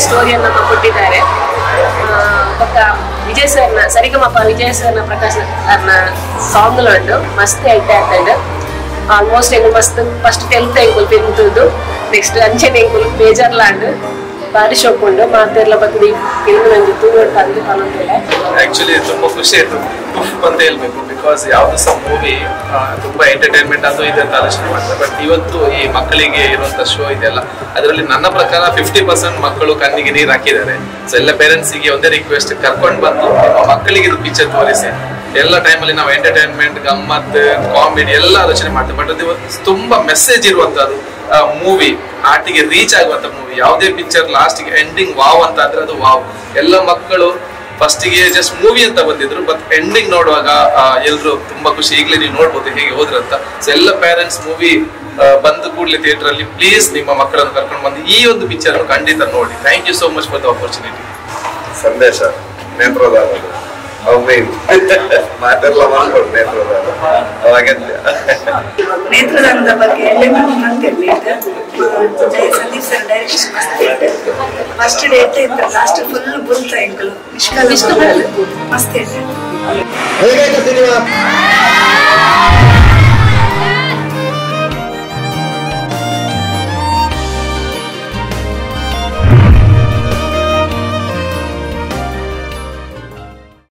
ಸ್ಟೋರಿಯನ್ನು ನಮ್ಮ ಕೊಟ್ಟಿದ್ದಾರೆ. ಪಕ್ಕ ವಿಜಯ್ ಸರ್ನ ಸರಿಗಮಪ ವಿಜಯ್ ಸರ್ನ ಪ್ರಕಾಶ್ ಸರ್ನ ಸಾಂಗ್ಲು ಉಂಟು ಮಸ್ತ್ ಐತೆ ಆಗ್ತದೆ. ಆಲ್ಮೋಸ್ಟ್ ಎಂಗಲ್ ಮಸ್ತ್ ಫಸ್ಟ್ 10th ಎಂಕುಲ್ ಪಿಂತುದು ನೆಕ್ಸ್ಟ್ ಅಂಚನೆ ಎಂಕುಲ್ ಬೇಜಾರ್ಲಾಂಡ್ ಬಾರಿ ಶೋಕ್ ಉಂಡು ಮಾತೆರ್ಲ ಬಗ್ದಿ ಫಿಲ್ಮ್ ನಂಗೆ ತೂಗೋಡ್ ತಂದು ಕಾಣುತ್ತಿಲ್ಲ. ಆಕ್ಚುಲಿ ತುಂಬಾ ಖುಷಿ ಆಯ್ತು ಅಂತ ಹೇಳ್ಬೇಕು. ಬಿಕಾಸ್ ಯಾವ್ದು ಸಹ ಮೂವಿ ತುಂಬಾ ಎಂಟರ್ಟೈನ್ಮೆಂಟ್ ಅದು ಇದೆ ಅಂತ ಆಲೋಚನೆ ಮಾಡ್ತಾರೆ. ಬಟ್ ಇವತ್ತು ಈ ಮಕ್ಕಳಿಗೆ ಇರುವಂತ ಶೋ ಇದೆಯಲ್ಲ, ಅದರಲ್ಲಿ ನನ್ನ ಪ್ರಕಾರ 50% ಮಕ್ಕಳು ಕಣ್ಣಿಗೆ ನೀರು ಹಾಕಿದ್ದಾರೆ. ಸೊ ಎಲ್ಲ ಪೇರೆಂಟ್ಸಿಗೆ ಒಂದೇ ರಿಕ್ವೆಸ್ಟ್, ಕರ್ಕೊಂಡು ಬಂದು ಮಕ್ಕಳಿಗೆ ಇದು ಪಿಕ್ಚರ್ ತೋರಿಸಿ. ಎಲ್ಲ ಟೈಮಲ್ಲಿ ನಾವು ಎಂಟರ್ಟೈನ್ಮೆಂಟ್, ಗಮ್ಮತ್, ಕಾಮಿಡಿ ಎಲ್ಲ ಆಲೋಚನೆ ಮಾಡ್ತೀವಿ. ಬಟ್ ಅದು ತುಂಬಾ ಮೆಸೇಜ್ ಇರುವಂತದ್ದು ಮೂವಿ, ಆರ್ಟಿಗೆ ರೀಚ್ ಆಗುವಂತ ಮೂವಿ. ಯಾವುದೇ ಪಿಕ್ಚರ್ ಲಾಸ್ಟ್ಗೆ ಎಂಡಿಂಗ್ ವಾವ್ ಅಂತ ಅಂದ್ರೆ ಅದು ವಾವ್. ಎಲ್ಲ ಮಕ್ಕಳು ಫಸ್ಟಿಗೆ ಜಸ್ಟ್ ಮೂವಿ ಅಂತ ಬಂದಿದ್ರು, ಬಟ್ ಎಂಡಿಂಗ್ ನೋಡುವಾಗ ಎಲ್ರು ತುಂಬಾ ಖುಷಿ. ಈಗಲೇ ನೀವು ನೋಡ್ಬೋದು ಹೇಗೆ ಹೋದ್ರಂತ. ಸೊ ಎಲ್ಲ ಪೇರೆಂಟ್ಸ್ ಮೂವಿ ಬಂದು ಕೂಡಲೇ ಥಿಯೇಟರ್ ಅಲ್ಲಿ ಪ್ಲೀಸ್ ನಿಮ್ಮ ಮಕ್ಕಳನ್ನು ಕರ್ಕೊಂಡು ಬಂದು ಈ ಒಂದು ಪಿಕ್ಚರ್ ಖಂಡಿತ ನೋಡಿ. Thank you so much for the opportunity. ಸಂದೇಶ ನೇತ್ರದಾನ ಮಾತೆಲ್ಲ ಮಾಡ್ಕೊಂಡು ನೇತ್ರದಾನದ ಬಗ್ಗೆ ಎಲ್ಲರಿಗೂ ನಂತಿರ್ಲಿಕ್ಕೆ Sandeep sir direction first date ಇತ್ತು, ಲಾಸ್ಟ್ ಫುಲ್ ಬುಲ್ತಾ ಎಂಕಲು ನಿಷ್ಕಾಲ ಮಸ್ತ್ ಇದೆ.